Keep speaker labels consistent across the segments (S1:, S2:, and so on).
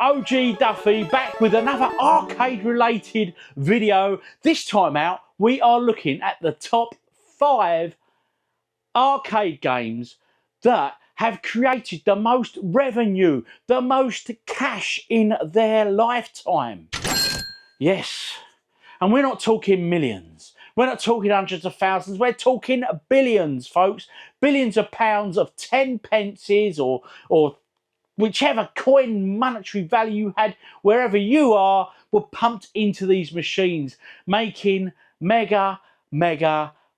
S1: OGDuffy back with another arcade related video. This time out we are looking at the top 5 arcade games that have created the most revenue, the most cash in their lifetime. Yes, and we're not talking millions, we're not talking hundreds of thousands, we're talking billions, folks. Billions of pounds of 10 pences or whichever coin monetary value you had wherever you are were pumped into these machines, making mega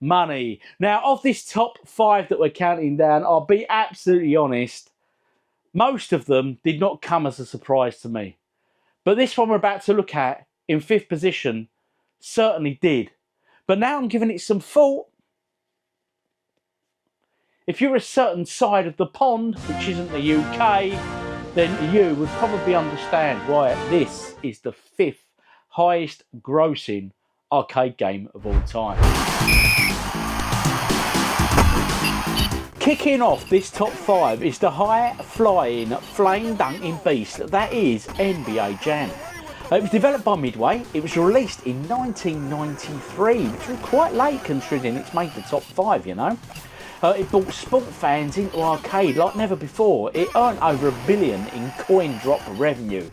S1: money. Now, of this top 5 that we're counting down, I'll be absolutely honest, most of them did not come as a surprise to me. But this one we're about to look at in 5th position certainly did. But now I'm giving it some thought. If you're a certain side of the pond, which isn't the UK, then you would probably understand why this is the 5th highest grossing arcade game of all time. Kicking off this top 5 is the high-flying, flame-dunking beast that is NBA Jam. It was developed by Midway. It was released in 1993, which was quite late considering it's made the top 5, you know. It brought sport fans into arcade like never before. It earned over $1 billion in coin drop revenue.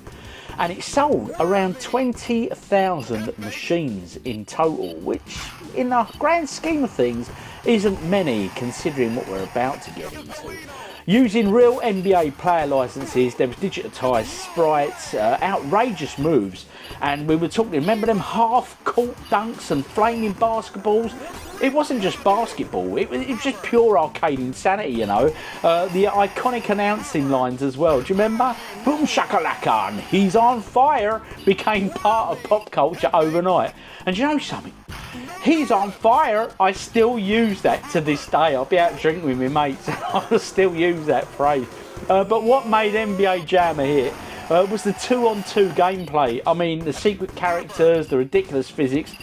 S1: And it sold around 20,000 machines in total, which in the grand scheme of things isn't many considering what we're about to get into. Using real NBA player licenses, there was digitised sprites, outrageous moves, and we were talking, remember them half-court dunks and flaming basketballs? It wasn't just basketball, it was just pure arcade insanity, you know. The iconic announcing lines as well, do you remember? Boom shakalaka and he's on fire became part of pop culture overnight. And you know something? He's on fire, I still use that to this day. I'll be out drinking with my mates and I'll still use that phrase. But what made NBA Jam a hit was the 2-on-2 gameplay. I mean, the secret characters, the ridiculous physics,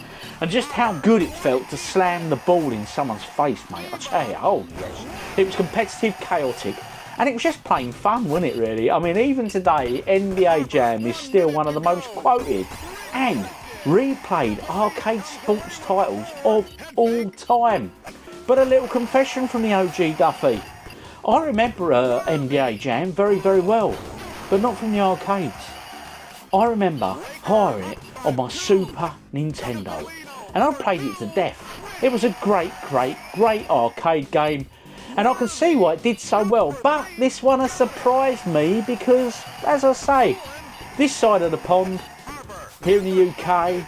S1: and just how good it felt to slam the ball in someone's face, mate. I tell you, oh yes. It was competitive, chaotic, and it was just plain fun, wasn't it, really? I mean, even today, NBA Jam is still one of the most quoted and replayed arcade sports titles of all time. But a little confession from the OGDuffy. I remember NBA Jam very well, but not from the arcades. I remember hiring it on my Super Nintendo, and I played it to death. It was a great arcade game, and I can see why it did so well. But this one has surprised me because, as I say, this side of the pond, here in the UK,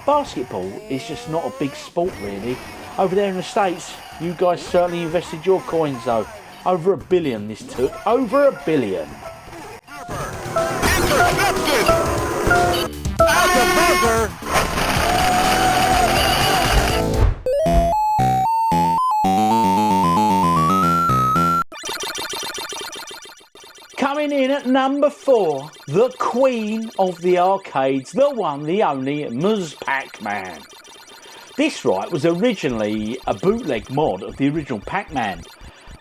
S1: basketball is just not a big sport really. Over there in the States, you guys certainly invested your coins though. Over $1 billion this took. Over $1 billion. Intercepted! Out the buzzer! Coming in at number 4, the queen of the arcades, the one, the only, Ms. Pac-Man. This, right, was originally a bootleg mod of the original Pac-Man.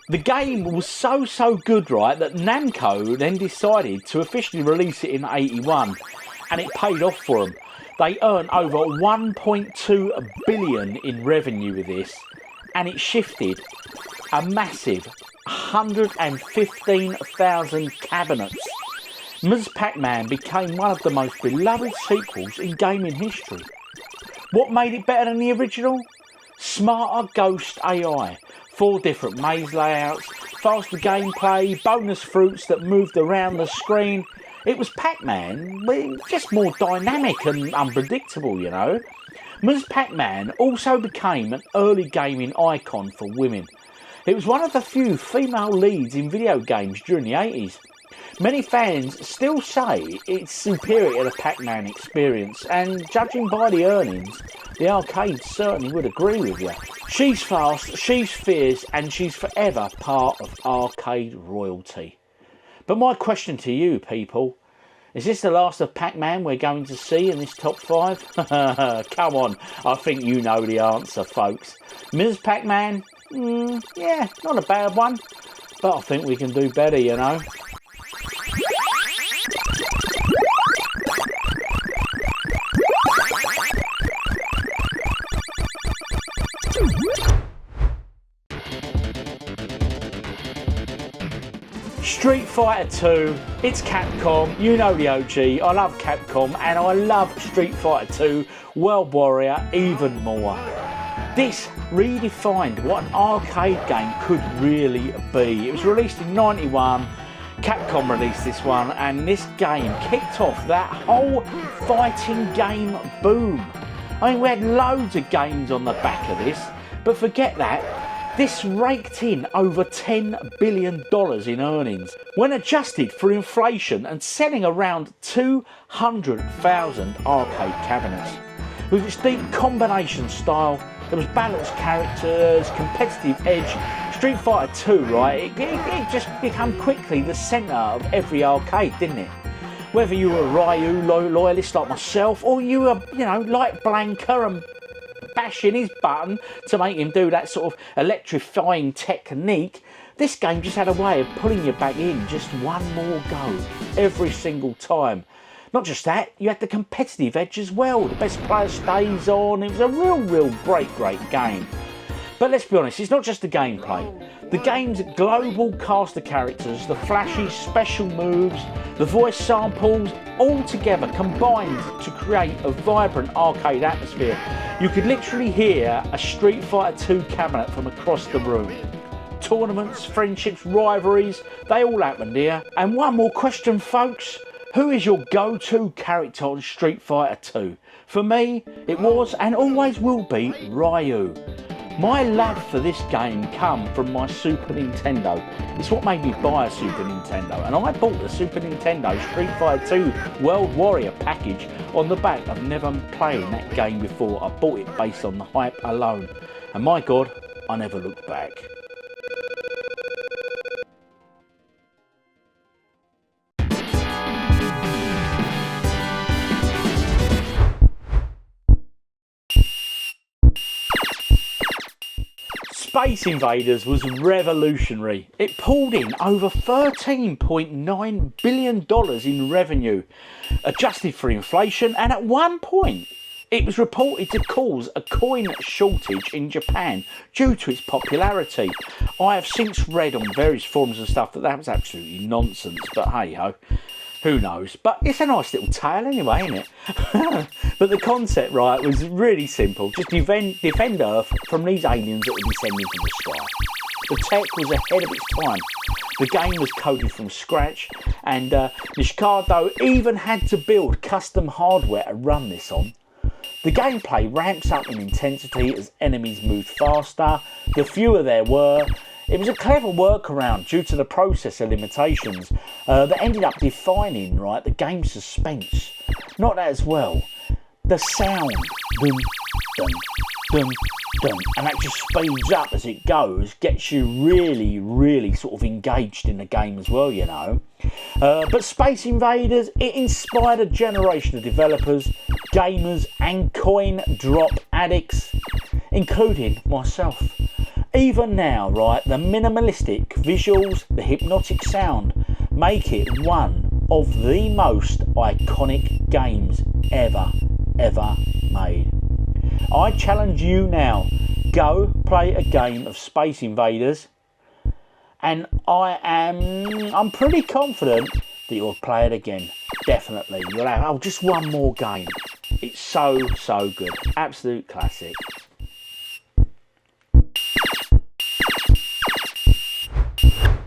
S1: The game was so good, right, that Namco then decided to officially release it in '81, and it paid off for them. They earned over 1.2 billion in revenue with this, and it shifted a massive 115,000 cabinets. Ms. Pac-Man became one of the most beloved sequels in gaming history. What made it better than the original? Smarter ghost AI, 4 different maze layouts, faster gameplay, bonus fruits that moved around the screen. It was Pac-Man, just more dynamic and unpredictable, you know. Ms. Pac-Man also became an early gaming icon for women. It was one of the few female leads in video games during the 80s. Many fans still say it's superior to the Pac-Man experience, and judging by the earnings, the arcade certainly would agree with you. She's fast, she's fierce, and she's forever part of arcade royalty. But my question to you people, is this the last of Pac-Man we're going to see in this top 5? Come on, I think you know the answer, folks. Ms. Pac-Man? Yeah, not a bad one, but I think we can do better, you know. Fighter 2, it's Capcom, you know the OG, I love Capcom and I love Street Fighter 2, World Warrior even more. This redefined what an arcade game could really be. It was released in '91, Capcom released this one, and this game kicked off that whole fighting game boom. I mean, we had loads of games on the back of this, but forget that. This raked in over $10 billion in earnings when adjusted for inflation and selling around 200,000 arcade cabinets. With its deep combination style, there was balanced characters, competitive edge. Street Fighter 2, right, it just became quickly the centre of every arcade, didn't it? Whether you were a Ryu loyalist like myself, or you were, you know, like Blanca and bashing his button to make him do that sort of electrifying technique, this game just had a way of pulling you back in just one more go every single time. Not just that, you had the competitive edge as well. The best player stays on. It was a real great game. But let's be honest, it's not just the gameplay. The game's global cast of characters, the flashy special moves, the voice samples, all together combined to create a vibrant arcade atmosphere. You could literally hear a Street Fighter 2 cabinet from across the room. Tournaments, friendships, rivalries, they all happened here. And one more question, folks. Who is your go-to character on Street Fighter 2? For me, it was and always will be Ryu. My love for this game come from my Super Nintendo. It's what made me buy a Super Nintendo, and I bought the Super Nintendo Street Fighter 2 World Warrior package on the back of never playing that game before. I bought it based on the hype alone, and my God, I never looked back. Space Invaders was revolutionary. It pulled in over $13.9 billion in revenue, adjusted for inflation, and at one point it was reported to cause a coin shortage in Japan due to its popularity. I have since read on various forums and stuff that was absolutely nonsense, but hey ho. Who knows? But it's a nice little tale anyway, isn't it? But the concept, right, was really simple. Just defend Earth from these aliens that were descending from the sky. The tech was ahead of its time. The game was coded from scratch, and Nishikado even had to build custom hardware to run this on. The gameplay ramps up in intensity as enemies moved faster, the fewer there were. It was a clever workaround due to the processor limitations that ended up defining, right, the game's suspense. Not that as well. The sound, dun, dun, dun, dun, and that just speeds up as it goes, gets you really sort of engaged in the game as well, you know. But Space Invaders, it inspired a generation of developers, gamers and coin drop addicts, including myself. Even now, right, the minimalistic visuals, the hypnotic sound make it one of the most iconic games ever made. I challenge you now, go play a game of Space Invaders, and I'm pretty confident that you'll play it again. Definitely. You'll have just one more game. It's so good. Absolute classic.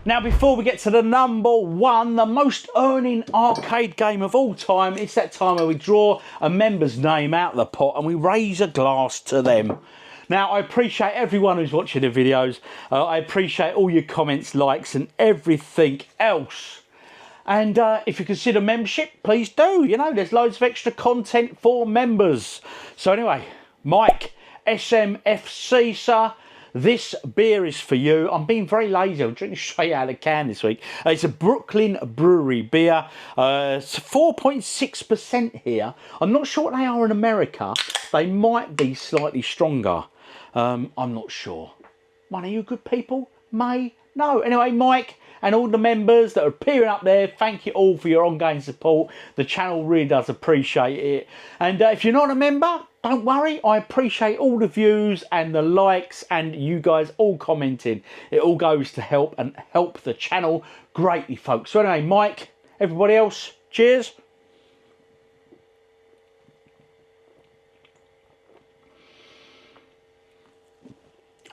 S1: Now, before we get to the number one, the most earning arcade game of all time, it's that time where we draw a member's name out of the pot and we raise a glass to them. Now, I appreciate everyone who's watching the videos. I appreciate all your comments, likes and everything else. And if you consider membership, please do. You know, there's loads of extra content for members. So anyway, Mike, SMFC, sir. This beer is for you. I'm being very lazy. I'm drinking straight out of the can this week. It's a Brooklyn Brewery beer. It's 4.6% here. I'm not sure what they are in America. They might be slightly stronger. I'm not sure. One of you good people may know. Anyway, Mike, and all the members that are appearing up there, thank you all for your ongoing support. The channel really does appreciate it. And if you're not a member, don't worry, I appreciate all the views and the likes and you guys all commenting. It all goes to help the channel greatly, folks. So anyway, Mike, everybody else, cheers.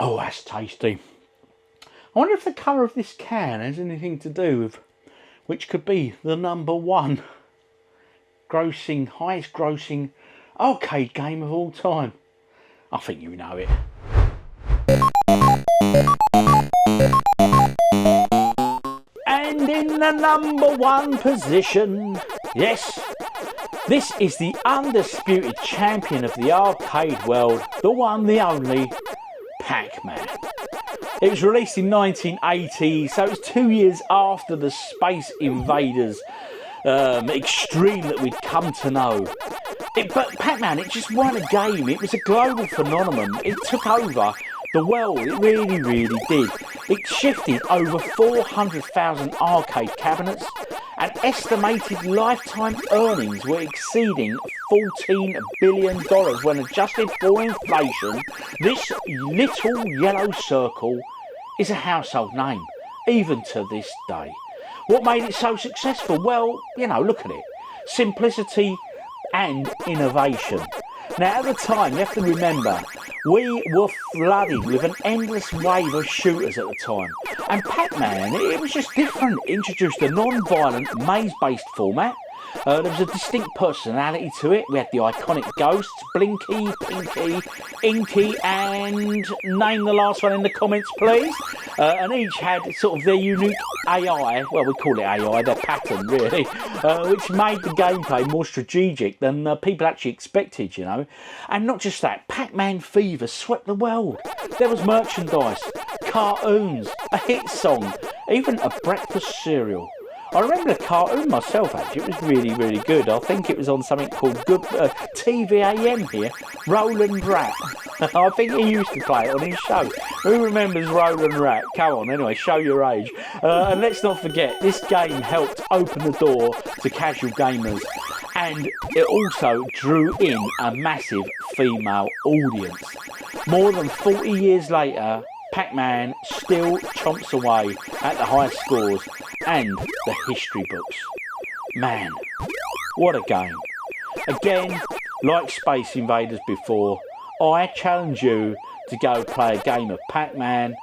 S1: Oh, that's tasty. I wonder if the colour of this can has anything to do with which could be the #1 grossing, highest grossing arcade game of all time. I think you know it. And in the #1 position, yes, this is the undisputed champion of the arcade world, the one, the only, Pac-Man. It was released in 1980, so it was 2 years after the Space Invaders extreme that we'd come to know. But Pac-Man, it just wasn't a game, it was a global phenomenon. It took over the world, it really, really did. It shifted over 400,000 arcade cabinets, and estimated lifetime earnings were exceeding $14 billion when adjusted for inflation. This little yellow circle is a household name, even to this day. What made it so successful? Well, you know, look at it. Simplicity and innovation. Now, at the time, you have to remember, we were flooded with an endless wave of shooters at the time. And Pac-Man, it was just different. It introduced a non-violent, maze-based format. There was a distinct personality to it. We had the iconic ghosts, Blinky, Pinky, Inky, and name the last one in the comments, please. And each had sort of their unique AI, well, we call it AI, their pattern, really, which made the gameplay more strategic than people actually expected, you know. And not just that, Pac-Man fever swept the world. There was merchandise, cartoons, a hit song, even a breakfast cereal. I remember the cartoon myself, actually. It was really, really good. I think it was on something called TVAM here, Roland Rat. I think he used to play it on his show. Who remembers Roland Rat? Come on, anyway, show your age. And let's not forget, this game helped open the door to casual gamers. And it also drew in a massive female audience. More than 40 years later, Pac-Man still chomps away at the highest scores and the history books. Man, what a game. Again, like Space Invaders before, I challenge you to go play a game of Pac-Man,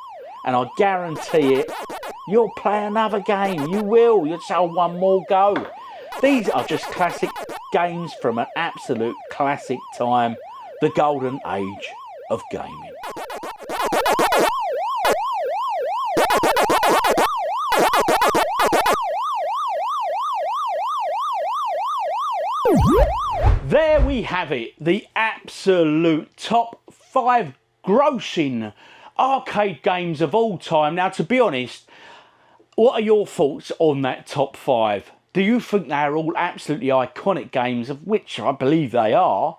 S1: and I guarantee it, you'll play another game. You will. You'll say, oh, one more go. These are just classic games from an absolute classic time, the golden age of gaming. There we have it, the absolute top 5 grossing arcade games of all time. Now, to be honest, what are your thoughts on that top 5? Do you think they're all absolutely iconic games, of which I believe they are?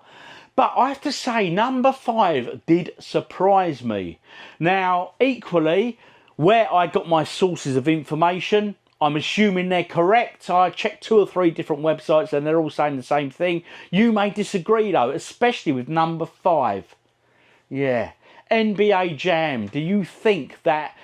S1: But I have to say, number 5 did surprise me. Now, equally, where I got my sources of information, I'm assuming they're correct. I checked 2 or 3 different websites and they're all saying the same thing. You may disagree though, especially with number 5. Yeah, NBA Jam. Do you think that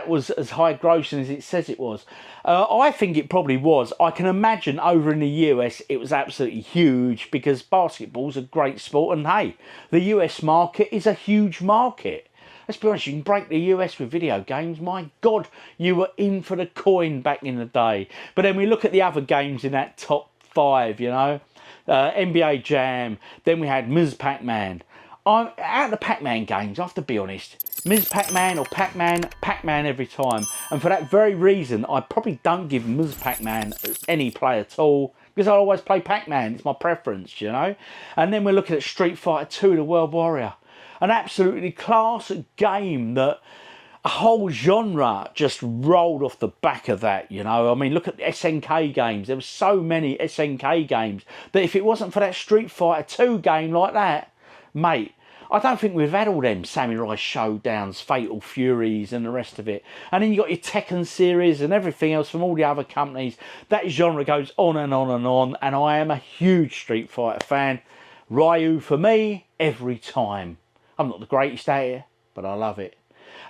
S1: was as high grossing as it says it was? I think it probably was. I can imagine over in the US it was absolutely huge because basketball's a great sport, and hey, the US market is a huge market. Let's be honest, you can break the US with video games. My God, you were in for the coin back in the day. But then we look at the other games in that top 5, you know. NBA Jam. Then we had Ms. Pac-Man. Out of the Pac-Man games, I have to be honest, Ms. Pac-Man or Pac-Man, Pac-Man every time. And for that very reason, I probably don't give Ms. Pac-Man any play at all, because I always play Pac-Man. It's my preference, you know. And then we're looking at Street Fighter 2, The World Warrior. An absolutely class game that a whole genre just rolled off the back of that, you know. I mean, look at the SNK games. There were so many SNK games that if it wasn't for that Street Fighter 2 game like that, mate, I don't think we've had all them Samurai Showdowns, Fatal Furies and the rest of it. And then you got your Tekken series and everything else from all the other companies. That genre goes on and on and on, and I am a huge Street Fighter fan. Ryu for me, every time. I'm not the greatest at it, but I love it.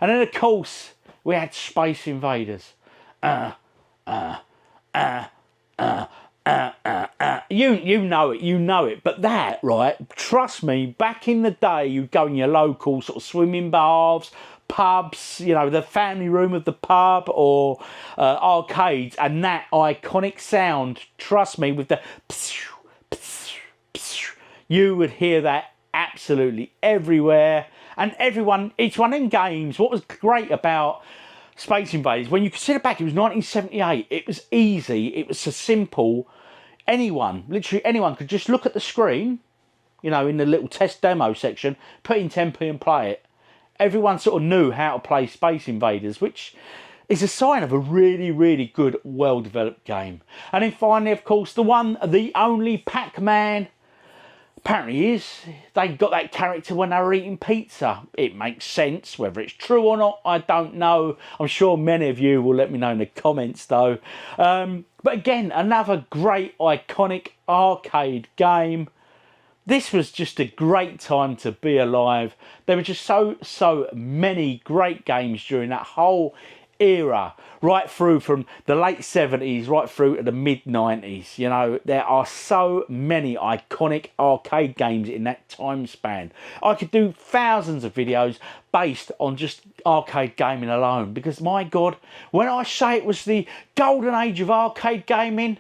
S1: And then of course, we had Space Invaders. You know it. But that, right, trust me, back in the day, you'd go in your local sort of swimming baths, pubs, you know, the family room of the pub or arcades, and that iconic sound, trust me, with the you would hear that absolutely everywhere. And everyone, each one of them games, what was great about Space Invaders, when you consider back, it was 1978, it was easy, it was so simple. Anyone, literally anyone, could just look at the screen, you know, in the little test demo section, put in 10p and play it. Everyone sort of knew how to play Space Invaders, which is a sign of a really, really good, well-developed game. And then finally, of course, the only Pac-Man, apparently is, they got that character when they were eating pizza. It makes sense. Whether it's true or not, I don't know. I'm sure many of you will let me know in the comments though. But again, another great iconic arcade game. This was just a great time to be alive. There were just so many great games during that whole era, right through from the late 70s right through to the mid 90s. You know, there are so many iconic arcade games in that time span. I could do thousands of videos based on just arcade gaming alone, because my god, when I say it was the golden age of arcade gaming,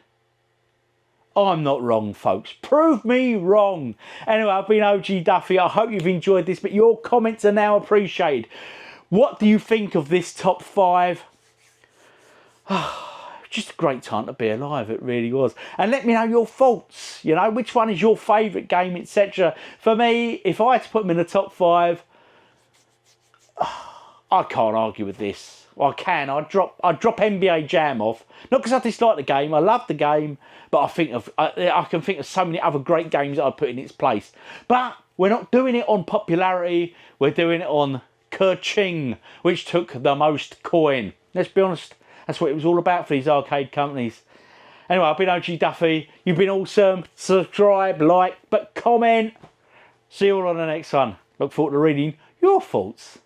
S1: I'm not wrong, folks. Prove me wrong. Anyway, I've been OGDuffy. I hope you've enjoyed this, but your comments are now appreciated. What do you think of this top 5? Just a great time to be alive, it really was. And let me know your thoughts, you know, which one is your favourite game, etc. For me, if I had to put them in the top 5, I can't argue with this. Well, I can. I'd drop NBA Jam off. Not because I dislike the game. I love the game. But I can think of so many other great games that I'd put in its place. But we're not doing it on popularity. We're doing it on Kerching, which took the most coin. Let's be honest. That's what it was all about for these arcade companies. Anyway, I've been OGDuffy. You've been awesome. Subscribe, like, but comment. See you all on the next one. Look forward to reading your thoughts.